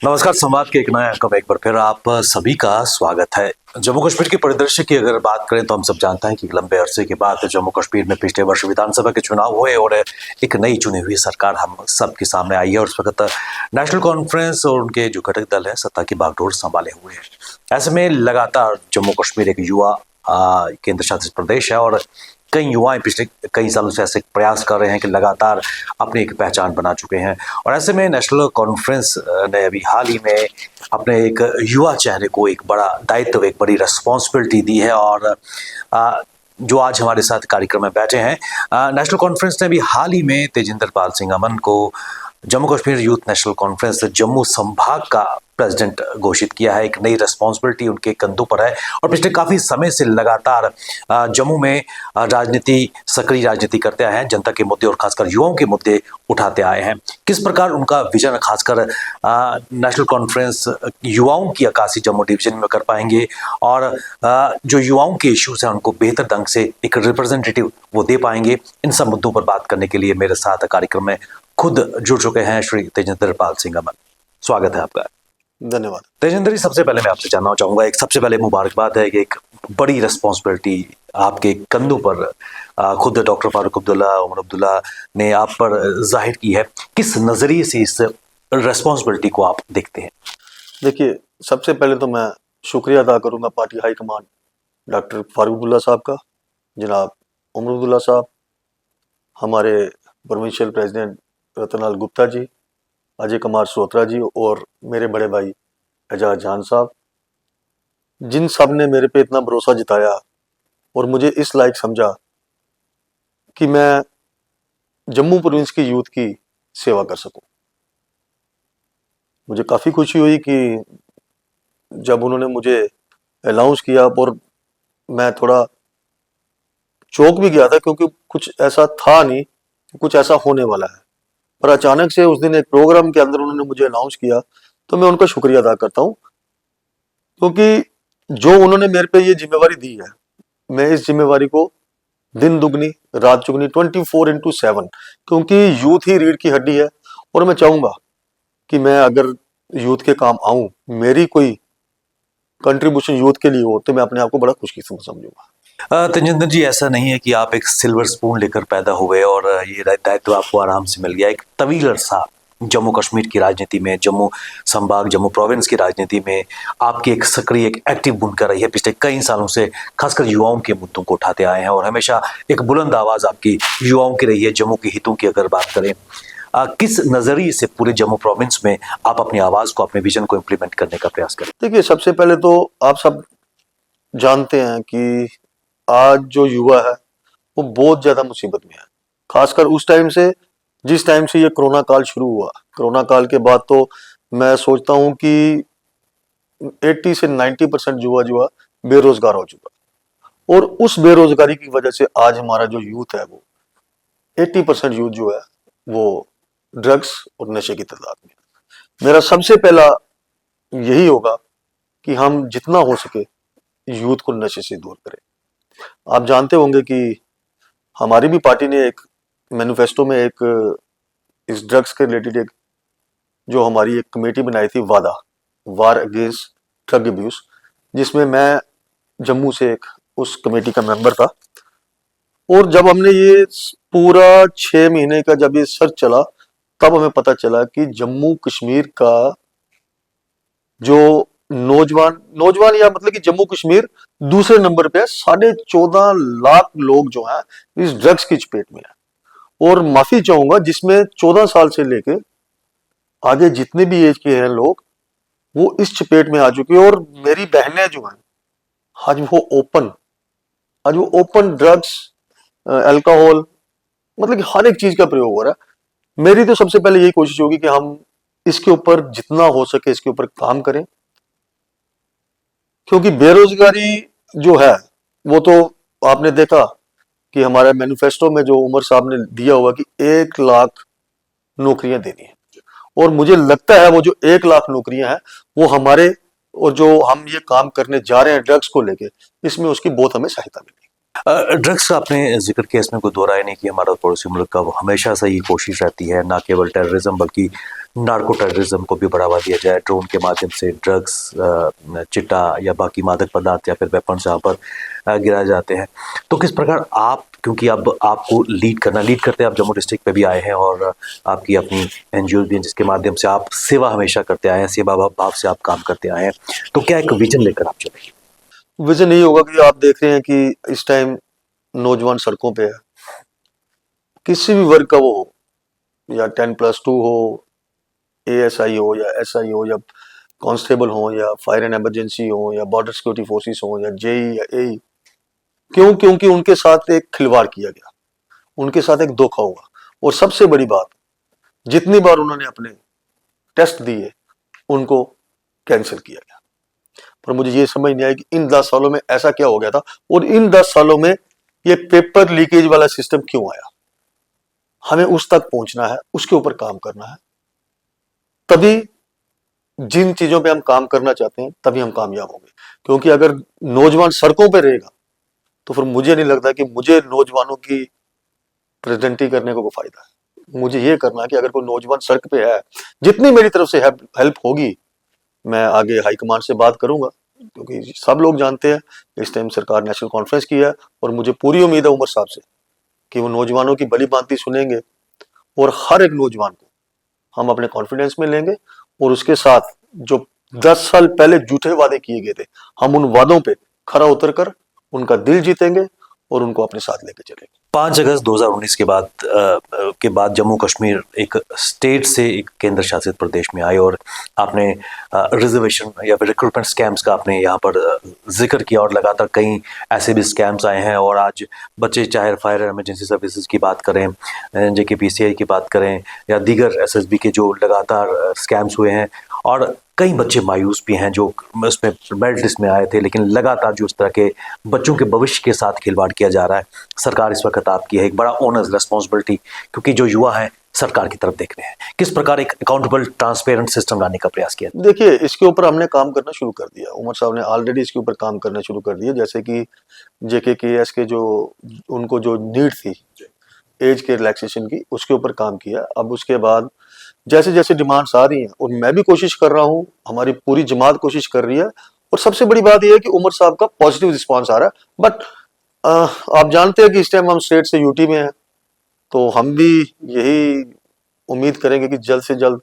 नमस्कार, संवाद के एक नए अंक में एक बार फिर आप सभी का स्वागत है। जम्मू कश्मीर के परिदृश्य की अगर बात करें तो हम सब जानते हैं कि लंबे अरसे के बाद जम्मू कश्मीर में पिछले वर्ष विधानसभा के चुनाव हुए और एक नई चुनी हुई सरकार हम सबके सामने आई है और इस वक्त नेशनल कॉन्फ्रेंस और उनके जो घटक दल है सत्ता की बागडोर संभाले हुए हैं। ऐसे में लगातार जम्मू कश्मीर एक युवा केंद्र शासित प्रदेश है और कई युवाएं पिछले कई सालों से ऐसे प्रयास कर रहे हैं कि लगातार अपनी एक पहचान बना चुके हैं और ऐसे में नेशनल कॉन्फ्रेंस ने अभी हाल ही में अपने एक युवा चेहरे को एक बड़ा दायित्व, एक बड़ी रिस्पॉन्सिबिलिटी दी है और जो आज हमारे साथ कार्यक्रम में बैठे हैं, नेशनल कॉन्फ्रेंस ने भी हाल ही में तेजिंदर पाल सिंह अमन को Jammu Kashmir youth national conference Jammu संभाग का प्रेसिडेंट घोषित किया है। एक नई रिस्पॉन्सिबिलिटी उनके कंधों पर है और पिछले काफी समय से लगातार जम्मू में राजनीति, सक्रिय राजनीति करते आए हैं, जनता के मुद्दे और खासकर युवाओं के मुद्दे उठाते आए हैं। किस प्रकार उनका विजन खासकर नेशनल कॉन्फ्रेंस युवाओं की अक्कासी जम्मू डिवीजन में कर पाएंगे और जो युवाओं के इश्यूज हैं उनको बेहतर ढंग से एक रिप्रेजेंटेटिव वो दे पाएंगे, इन सब मुद्दों पर बात करने के लिए मेरे साथ कार्यक्रम में खुद जुड़ चुके हैं श्री तेजिंदर पाल सिंह अमन। स्वागत है आपका। धन्यवाद। तेजिंदर जी, सबसे पहले मैं आपसे जानना चाहूंगा, एक सबसे पहले मुबारकबाद है कि एक बड़ी रिस्पॉन्सिबिलिटी आपके कंधों पर खुद डॉक्टर फारूक अब्दुल्ला, उमर अब्दुल्ला ने आप पर जाहिर की है। किस नजरिए से इस रिस्पॉन्सिबिलिटी को आप देखते हैं? देखिए, सबसे पहले तो मैं शुक्रिया अदा करूंगा party high command doctor Farooq Abdullah साहब का, जनाब उमर अब्दुल्ला साहब, हमारे प्रोविंशियल प्रेसिडेंट रतनलाल गुप्ता जी, अजय कुमार सोत्रा जी और मेरे बड़े भाई एजाज जान साहब, जिन सब ने मेरे पे इतना भरोसा जताया और मुझे इस लायक समझा कि मैं जम्मू प्रोविंस की यूथ की सेवा कर सकूं। मुझे काफ़ी खुशी हुई कि जब उन्होंने मुझे अनाउंस किया और मैं थोड़ा चौंक भी गया था क्योंकि कुछ ऐसा था नहीं, कुछ ऐसा होने वाला है, पर अचानक से उस दिन एक प्रोग्राम के अंदर उन्होंने मुझे अनाउंस किया तो मैं उनका शुक्रिया अदा करता हूं, क्योंकि जो उन्होंने मेरे पे ये जिम्मेवारी दी है, मैं इस जिम्मेवारी को दिन दुगनी रात चुगनी 24/7, क्योंकि यूथ ही रीढ़ की हड्डी है और मैं चाहूंगा कि मैं अगर यूथ के काम आऊं, मेरी कोई कंट्रीब्यूशन यूथ के लिए हो, तो मैं अपने आप को बड़ा खुशकिस्मत समझूंगा। तेजिंदर जी, ऐसा नहीं है कि आप एक सिल्वर स्पून लेकर पैदा हुए और ये दायित्व आपको आराम से मिल गया। एक तवील अरसा जम्मू कश्मीर की राजनीति में, जम्मू संभाग, जम्मू प्रोविंस की राजनीति में आपकी एक सक्रिय, एक एक्टिव भूमिका रही है। पिछले कई सालों से खासकर युवाओं के मुद्दों को उठाते आए हैं और हमेशा एक बुलंद आवाज आपकी युवाओं की रही है। जम्मू के हितों की अगर बात करें, किस नजरिए से पूरे जम्मू प्रोविंस में आप अपनी आवाज को, अपने विजन को इम्प्लीमेंट करने का प्रयास करें? देखिए, सबसे पहले तो आप सब जानते हैं कि आज जो युवा है वो बहुत ज्यादा मुसीबत में है, खासकर उस टाइम से जिस टाइम से ये कोरोना काल शुरू हुआ। कोरोना काल के बाद तो मैं सोचता हूं कि 80 से 90% युवा जो है बेरोजगार हो चुका, और उस बेरोजगारी की वजह से आज हमारा जो यूथ है वो 80% यूथ जो है वो ड्रग्स और नशे की तादाद में है। मेरा सबसे पहला यही होगा कि हम जितना हो सके यूथ को नशे से दूर करें। आप जानते होंगे कि हमारी भी पार्टी ने एक मैनिफेस्टो में एक इस ड्रग्स के रिलेटेड एक जो हमारी एक कमेटी बनाई थी, वार अगेंस्ट ड्रग अब्यूज, जिसमें मैं जम्मू से एक उस कमेटी का मेंबर था। और जब हमने ये पूरा 6 महीने का जब ये सर्च चला, तब हमें पता चला कि जम्मू कश्मीर का जो नौजवान या मतलब कि जम्मू कश्मीर दूसरे नंबर पे है। 14.5 लाख लोग जो हैं इस ड्रग्स की चपेट में है। और माफी चाहूंगा, जिसमें 14 साल से लेके आगे जितने भी एज के हैं लोग, वो इस चपेट में आ चुके हैं। और मेरी बहनें जो हैं आज वो ओपन ड्रग्स, अल्कोहल, मतलब कि हर एक चीज का प्रयोग हो रहा है। मेरी तो सबसे पहले यही कोशिश होगी कि हम इसके ऊपर जितना हो सके इसके ऊपर काम करें, क्योंकि बेरोजगारी जो है वो तो आपने देखा कि हमारे मैनिफेस्टो में जो उमर साहब ने दिया हुआ कि 1 लाख नौकरियां देनी है, और मुझे लगता है वो जो 1 लाख नौकरियां हैं वो हमारे, और जो हम ये काम करने जा रहे हैं ड्रग्स को लेके, इसमें उसकी बहुत हमें सहायता मिलेगी। ड्रग्स का आपने जिक्र किया, इसमें कोई दो राय नहीं कि हमारा पड़ोसी मुल्क का हमेशा से ये कोशिश रहती है ना केवल टेररिज्म बल्कि नार्को टेररिज्म को भी बढ़ावा दिया जाए, ड्रोन के माध्यम से ड्रग्स, चिट्टा या बाकी मादक पदार्थ या फिर वेपन्स यहाँ पर गिराए जाते हैं। तो किस प्रकार आप, क्योंकि अब आपको लीड करते हैं, आप जम्मू डिस्ट्रिक्ट पे भी आए हैं और आपकी अपनी एनजीओ भी है जिसके माध्यम से आप सेवा हमेशा करते आए हैं, सेवा भाव से आप काम करते आए हैं, तो क्या एक विजन लेकर आप चलेंगे? विजन यही होगा कि आप देख रहे हैं कि इस टाइम नौजवान सड़कों पे है, किसी भी वर्ग का वो हो, या 10+2 हो, एएसआई हो या एसआई हो या कांस्टेबल हो या फायर एंड इमरजेंसी हो या बॉर्डर सिक्योरिटी फोर्सेस हो या जेई या एई। क्यों? क्योंकि उनके साथ एक खिलवाड़ किया गया, उनके साथ एक धोखा हुआ। और सबसे बड़ी बात, जितनी बार उन्होंने अपने टेस्ट दिए उनको कैंसिल किया गया। पर मुझे ये समझ नहीं आया कि इन 10 सालों में ऐसा क्या हो गया था और इन 10 सालों में ये पेपर लीकेज वाला सिस्टम क्यों आया। हमें उस तक पहुंचना है, उसके ऊपर काम करना है, तभी जिन चीजों पे हम काम करना चाहते हैं तभी हम कामयाब होंगे। क्योंकि अगर नौजवान सड़कों पे रहेगा तो फिर मुझे नहीं लगता कि मुझे नौजवानों की प्रेसिडेंटी करने को कोई फायदा है। मुझे ये करना है कि अगर कोई नौजवान सड़क पे है, जितनी मेरी तरफ से हेल्प होगी मैं आगे हाईकमांड से बात करूंगा, क्योंकि सब लोग जानते हैं इस टाइम सरकार नेशनल कॉन्फ्रेंस की है और मुझे पूरी उम्मीद है उमर साहब से कि वो नौजवानों की भली भांति सुनेंगे और हर एक नौजवान को हम अपने कॉन्फिडेंस में लेंगे और उसके साथ जो 10 साल पहले झूठे वादे किए गए थे, हम उन वादों पे खरा उतरकर उनका दिल जीतेंगे और उनको अपने साथ लेके चलेंगे। 5 अगस्त 2019 के बाद जम्मू कश्मीर एक स्टेट से एक केंद्र शासित प्रदेश में आए और आपने रिजर्वेशन या फिर रिक्रूटमेंट स्कैम्स का आपने यहाँ पर जिक्र किया और लगातार कई ऐसे भी स्कैम्स आए हैं और आज बच्चे चाहे फायर इमरजेंसी सर्विसेज की बात करें, JKPCI की बात करें या दीगर SSB के जो लगातार स्कैम्स हुए हैं और कई बच्चे मायूस भी हैं जो उसमें मेरिट लिस्ट में आए थे, लेकिन लगातार जो इस तरह के बच्चों के भविष्य के साथ खिलवाड़ किया जा रहा है, सरकार इस वक्त आपकी है एक बड़ा ओनर्स रिस्पॉन्सिबिलिटी, क्योंकि जो युवा हैं सरकार की तरफ देख रहे हैं, किस प्रकार एक अकाउंटेबल ट्रांसपेरेंट सिस्टम लाने का प्रयास किया? देखिए, इसके ऊपर हमने काम करना शुरू कर दिया, उमर साहब ने ऑलरेडी इसके ऊपर काम करना शुरू कर दिया। जैसे कि JKKS के जो उनको जो नीड थी एज के रिलैक्सेशन की, उसके ऊपर काम किया। अब उसके बाद जैसे जैसे डिमांड्स आ रही हैं और मैं भी कोशिश कर रहा हूँ, हमारी पूरी जमात कोशिश कर रही है और सबसे बड़ी बात यह है कि उमर साहब का पॉजिटिव रिस्पॉन्स आ रहा है। बट आप जानते हैं कि इस टाइम हम स्टेट से यूटी में हैं, तो हम भी यही उम्मीद करेंगे कि जल्द से जल्द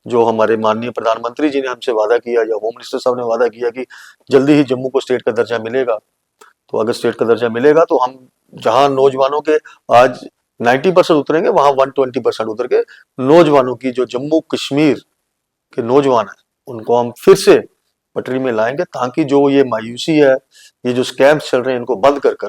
जो हमारे माननीय प्रधानमंत्री जी ने हमसे वादा किया या होम मिनिस्टर साहब ने वादा किया कि जल्दी ही जम्मू को स्टेट का दर्जा मिलेगा, तो अगर स्टेट का दर्जा मिलेगा तो हम जहां नौजवानों के आज 90% उतरेंगे, वहां 120% उतर के नौजवानों की जो जम्मू कश्मीर के नौजवान है उनको हम फिर से पटरी में लाएंगे, ताकि जो ये मायूसी है, ये जो स्कैम्स चल रहे हैं, इनको बंद कर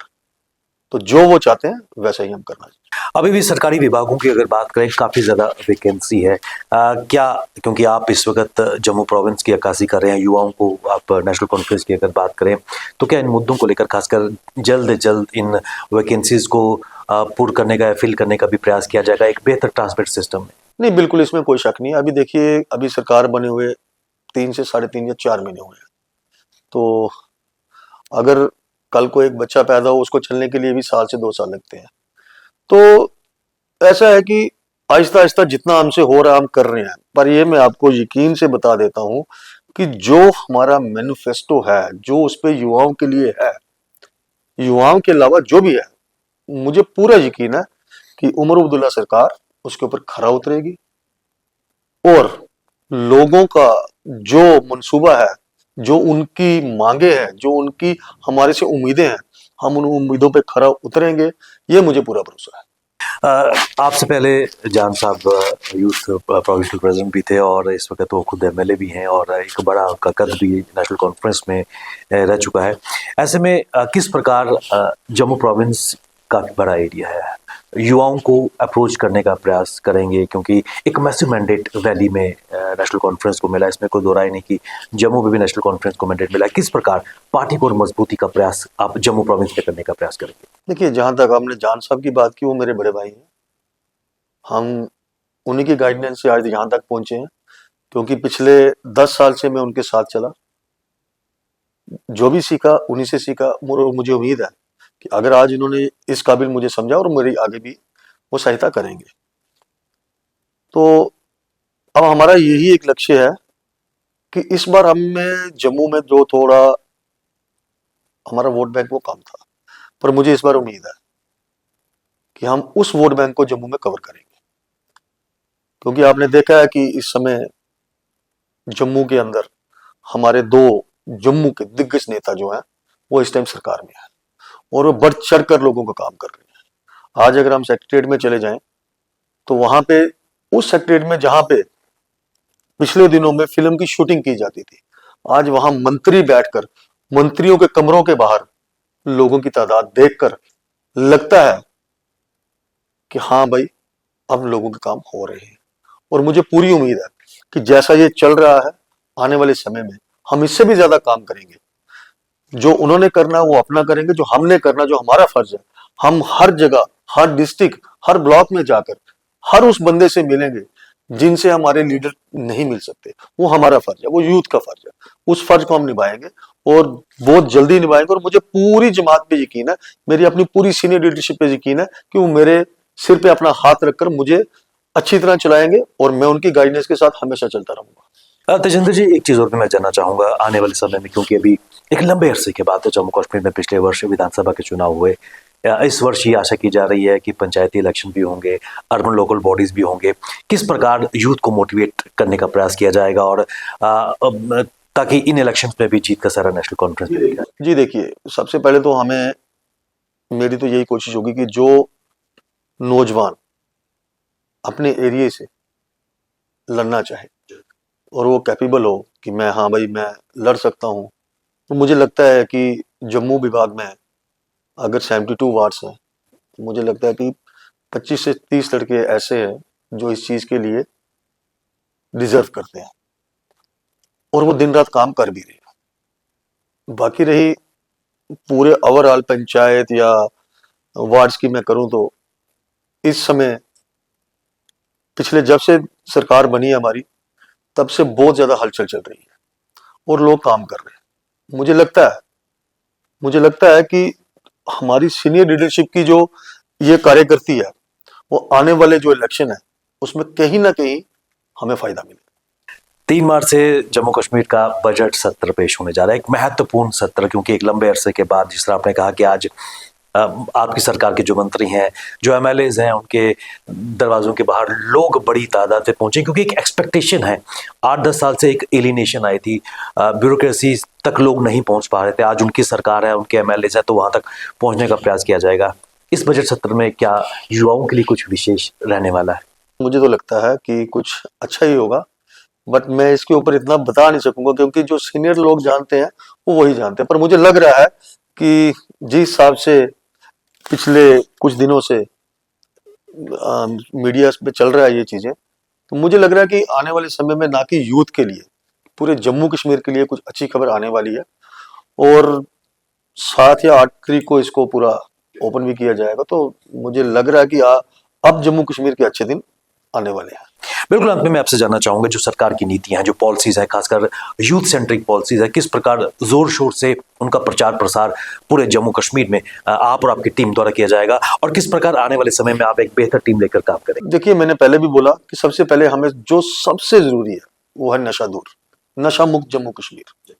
तो जो वो चाहते हैं वैसा ही हम करना चाहिए। अभी भी सरकारी विभागों की अगर बात करें काफ़ी ज़्यादा वैकेंसी है, क्या, क्योंकि आप इस वक्त जम्मू प्रोविंस की अक्कासी कर रहे हैं, युवाओं को आप नेशनल कॉन्फ्रेंस की अगर बात करें तो क्या इन मुद्दों को लेकर खासकर जल्द इन वैकेंसीज को पूर्ण करने का या फिल करने का भी प्रयास किया जाएगा एक बेहतर ट्रांसपोर्ट सिस्टम में? नहीं, बिल्कुल इसमें कोई शक नहीं है। अभी देखिए, अभी सरकार बने हुए 3 से 3.5 या 4 महीने हुए हैं, तो अगर कल को एक बच्चा पैदा हो, उसको चलने के लिए भी 1 से 2 साल लगते हैं। तो ऐसा है कि आहिस्ता आहिस्ता जितना हमसे हो रहा है हम कर रहे हैं, पर ये मैं आपको यकीन से बता देता हूं कि जो हमारा मैनिफेस्टो है, जो उस पे युवाओं के लिए है, युवाओं के अलावा जो भी है, मुझे पूरा यकीन है कि उमर अब्दुल्ला सरकार उसके ऊपर खरा उतरेगी और लोगों का जो मंसूबा है, जो उनकी मांगे हैं, जो उनकी हमारे से उम्मीदें हैं, हम उन उम्मीदों पे खरा उतरेंगे, ये मुझे पूरा भरोसा है। आपसे पहले जान साहब यूथ प्रोविंशियल प्रेसिडेंट भी थे और इस वक्त वो खुद MLA भी हैं और एक बड़ा उनका कद भी नेशनल कॉन्फ्रेंस में रह चुका है। ऐसे में किस प्रकार जम्मू प्रोविंस काफ़ी बड़ा एरिया है, युवाओं को अप्रोच करने का प्रयास करेंगे, क्योंकि एक मैसिव मैंडेट वैली में नेशनल कॉन्फ्रेंस को मिला, इसमें कोई दो राय नहीं कि जम्मू में भी नेशनल कॉन्फ्रेंस को मैंडेट मिला। किस प्रकार पार्टी को और मजबूती का प्रयास आप जम्मू प्रोविंस में करने का प्रयास करेंगे? देखिए, जहां तक आपने जान साहब की बात की, वो मेरे बड़े भाई हैं, हम उन्हीं की गाइडेंस से आज यहाँ तक पहुंचे हैं, क्योंकि पिछले 10 साल से मैं उनके साथ चला, जो भी सीखा उन्हीं से सीखा। मुझे उम्मीद है कि अगर आज इन्होंने इस काबिल मुझे समझा और मेरी आगे भी वो सहायता करेंगे। तो अब हमारा यही एक लक्ष्य है कि इस बार हमें जम्मू में जो थोड़ा हमारा वोट बैंक वो कम था, पर मुझे इस बार उम्मीद है कि हम उस वोट बैंक को जम्मू में कवर करेंगे, क्योंकि आपने देखा है कि इस समय जम्मू के अंदर हमारे दो जम्मू के दिग्गज नेता जो हैं वो इस टाइम सरकार में है और वो बढ़ चढ़ कर लोगों का काम कर रहे हैं। आज अगर हम सेक्रेटेरिएट में चले जाएं तो वहां पे उस सेक्रेटेरिएट में जहां पे पिछले दिनों में फिल्म की शूटिंग की जाती थी, आज वहां मंत्री बैठकर मंत्रियों के कमरों के बाहर लोगों की तादाद देखकर लगता है कि हाँ भाई, अब लोगों के काम हो रहे हैं। और मुझे पूरी उम्मीद है कि जैसा ये चल रहा है, आने वाले समय में हम इससे भी ज्यादा काम करेंगे। जो उन्होंने करना वो अपना करेंगे, जो हमने करना, जो हमारा फर्ज है, हम हर जगह, हर डिस्ट्रिक्ट, हर ब्लॉक में जाकर हर उस बंदे से मिलेंगे जिनसे हमारे लीडर नहीं मिल सकते। वो हमारा फर्ज है, वो यूथ का फर्ज है। उस फर्ज को हम निभाएंगे और बहुत जल्दी निभाएंगे। और मुझे पूरी जमात पे यकीन है, मेरी अपनी पूरी सीनियर लीडरशिप पे यकीन है कि वो मेरे सिर पे अपना हाथ रखकर मुझे अच्छी तरह चलाएंगे और मैं उनकी गाइडेंस के साथ हमेशा चलता रहूंगा। तेजिंदर जी, एक चीज और भी मैं जानना चाहूंगा आने वाले समय में, क्योंकि अभी एक लंबे अरसे के बाद जम्मू कश्मीर में पिछले वर्ष विधानसभा के चुनाव हुए, इस वर्ष ये आशा की जा रही है कि पंचायती इलेक्शन भी होंगे, अर्बन लोकल बॉडीज भी होंगे। किस प्रकार यूथ को मोटिवेट करने का प्रयास किया जाएगा और ताकि इन इलेक्शंस में भी जीत का सारा नेशनल कॉन्फ्रेंस में दिखे? जी देखिए, सबसे पहले तो हमें, मेरी तो यही कोशिश होगी कि जो नौजवान अपने एरिया से लड़ना चाहे और वो कैपेबल हो कि मैं, हाँ भाई, मैं लड़ सकता हूँ, तो मुझे लगता है कि जम्मू विभाग में अगर 72 वार्ड्स हैं तो मुझे लगता है कि 25 से 30 लड़के ऐसे हैं जो इस चीज के लिए डिजर्व करते हैं और वो दिन रात काम कर भी रहे हैं। बाकी रही पूरे ओवरऑल पंचायत या वार्ड्स की मैं करूं तो इस समय पिछले जब से सरकार बनी है हमारी, तब से बहुत ज्यादा हलचल चल रही है और लोग काम कर रहे हैं। मुझे लगता है कि हमारी सीनियर लीडरशिप की जो ये कार्य करती है, वो आने वाले जो इलेक्शन है उसमें कहीं ना कहीं हमें फायदा मिले। 3 मार्च से जम्मू कश्मीर का बजट सत्र पेश होने जा रहा है, एक महत्वपूर्ण सत्र, क्योंकि एक लंबे अरसे के बाद, जिस तरह आपने कहा कि आज आपकी सरकार के जो मंत्री हैं, जो एमएलएज हैं, उनके दरवाजों के बाहर लोग बड़ी तादाद में पहुंचे, क्योंकि एक एक्सपेक्टेशन है। 8-10 साल से एक एलिनेशन आई थी, ब्यूरोक्रेसी तक लोग नहीं पहुंच पा रहे थे। आज उनकी सरकार है, उनके एमएलएज हैं, तो वहां तक पहुंचने का प्रयास किया जाएगा। इस बजट सत्र में क्या युवाओं के लिए कुछ विशेष रहने वाला है? मुझे तो लगता है कि कुछ अच्छा ही होगा, बट मैं इसके ऊपर इतना बता नहीं सकूंगा क्योंकि जो सीनियर लोग जानते हैं वो वही जानते हैं। पर मुझे लग रहा है कि जिस हिसाब से पिछले कुछ दिनों से मीडिया पे चल रहा है ये चीजें, तो मुझे लग रहा है कि आने वाले समय में ना कि यूथ के लिए, पूरे जम्मू कश्मीर के लिए कुछ अच्छी खबर आने वाली है। और 7 या 8 तारीख को इसको पूरा ओपन भी किया जाएगा। तो मुझे लग रहा है कि अब जम्मू कश्मीर के अच्छे दिन आने वाले हैं। बिल्कुल, अंत में मैं आपसे जानना चाहूंगा, जो सरकार की नीतियां हैं, जो पॉलिसीज है, खासकर यूथ सेंट्रिक पॉलिसीज है, किस प्रकार जोर शोर से उनका प्रचार प्रसार पूरे जम्मू कश्मीर में आप और आपकी टीम द्वारा किया जाएगा, और किस प्रकार आने वाले समय में आप एक बेहतर टीम लेकर काम करेंगे? देखिए, मैंने पहले भी बोला कि सबसे पहले हमें जो सबसे जरूरी है वो है नशा दूर, नशा मुक्त जम्मू कश्मीर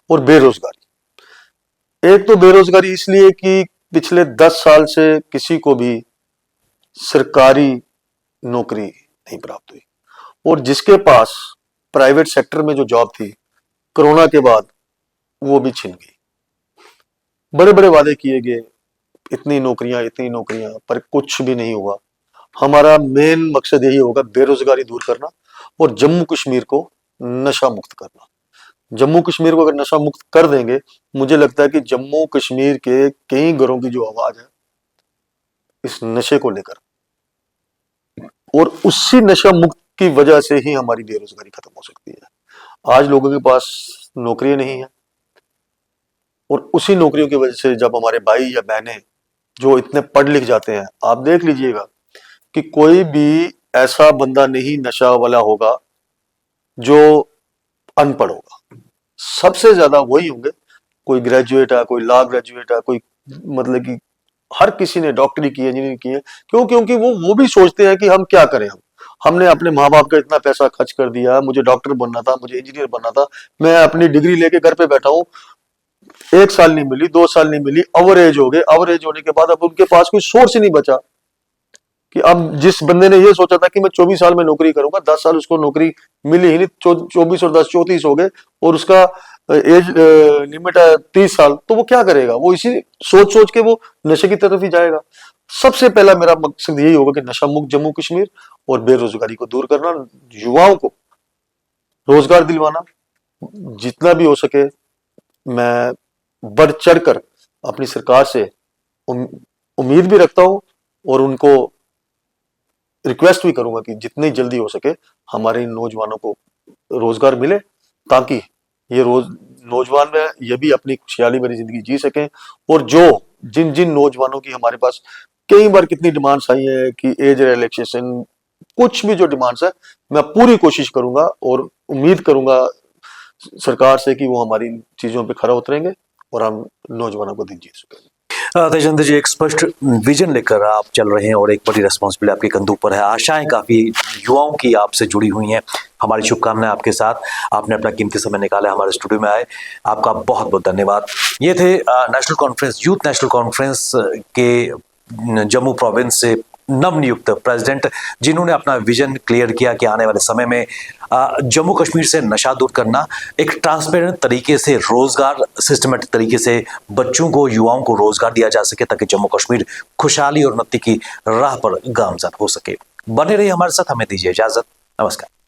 और बेरोजगारी। एक तो बेरोजगारी इसलिए कि पिछले 10 साल से किसी को भी सरकारी नौकरी नहीं प्राप्त हुई और जिसके पास प्राइवेट सेक्टर में जो जॉब थी, कोरोना के बाद वो भी छिन गई। बड़े बड़े वादे किए गए, इतनी नौकरियां, पर कुछ भी नहीं हुआ। हमारा मेन मकसद यही होगा, बेरोजगारी दूर करना और जम्मू कश्मीर को नशा मुक्त करना। जम्मू कश्मीर को अगर नशा मुक्त कर देंगे, मुझे लगता है कि जम्मू कश्मीर के कई घरों की जो आवाज है इस नशे को लेकर, और उसी नशा मुक्त की वजह से ही हमारी बेरोजगारी खत्म हो सकती है। आज लोगों के पास नौकरियां नहीं है और उसी नौकरियों की वजह से जब हमारे भाई या बहनें जो इतने पढ़ लिख जाते हैं, आप देख लीजिएगा कि कोई भी ऐसा बंदा नहीं नशा वाला होगा जो अनपढ़ होगा। सबसे ज्यादा वही होंगे, कोई ग्रेजुएट है, कोई लॉ ग्रेजुएट है, कोई मतलब कि हर किसी ने डॉक्टरी की, इंजीनियरिंग की है। क्यों? क्योंकि वो भी सोचते हैं कि हम क्या करें, हमने अपने माँ बाप का इतना पैसा खर्च कर दिया, मुझे डॉक्टर बनना था, मुझे इंजीनियर बनना था, मैं अपनी डिग्री लेके घर पे बैठा हूँ, 1 साल नहीं मिली, 2 साल नहीं मिली, ओवर एज हो गए, ओवर एज होने के बाद अब उनके पास कोई सोर्स ही नहीं बचा। कि अब जिस बंदे ने ये सोचा था कि मैं 24 साल में नौकरी करूंगा, 10 साल उसको नौकरी मिली ही नहीं, 24 और 10 34 हो गए, और उसका एज लिमिट है 30 साल, तो वो क्या करेगा? वो इसी सोच सोच के वो नशे की तरफ ही जाएगा। सबसे पहला मेरा मकसद यही होगा कि नशा मुक्त जम्मू कश्मीर और बेरोजगारी को दूर करना, युवाओं को रोजगार दिलवाना, जितना भी हो सके मैं बढ़ चढ़कर अपनी सरकार से उम्मीद भी रखता हूं, और उनको रिक्वेस्ट भी करूंगा कि जितनी जल्दी हो सके हमारे इन नौजवानों को रोजगार मिले, ताकि ये नौजवान में ये भी अपनी खुशहाली भरी जिंदगी जी सकें। और जो जिन जिन नौजवानों की हमारे पास कई बार कितनी डिमांड्स आई है कि एज रिलैक्सेशन, कुछ भी जो डिमांड्स है, मैं पूरी कोशिश करूंगा और उम्मीद करूंगा सरकार से कि वो हमारी चीजों पे खरा उतरेंगे और हम नौजवानों को दिन जी सकेंगे। तेजेंद्र जी, एक स्पष्ट विजन लेकर आप चल रहे हैं और एक बड़ी रिस्पॉन्सिबिलिटी आपके कंधों पर है। आशाएं काफी युवाओं की आपसे जुड़ी हुई हैं। हमारी शुभकामनाएं आपके साथ। आपने अपना कीमती समय निकाला, हमारे स्टूडियो में आए, आपका बहुत बहुत धन्यवाद। ये थे national conference, youth national conference के जम्मू प्रोविंस से नवनियुक्त प्रेसिडेंट, जिन्होंने अपना विजन क्लियर किया कि आने वाले समय में जम्मू कश्मीर से नशा दूर करना, एक ट्रांसपेरेंट तरीके से रोजगार, सिस्टमेटिक तरीके से बच्चों को, युवाओं को रोजगार दिया जा सके, ताकि जम्मू कश्मीर खुशहाली और उन्नति की राह पर गामजन हो सके। बने रहिए हमारे साथ, हमें दीजिए इजाजत। नमस्कार।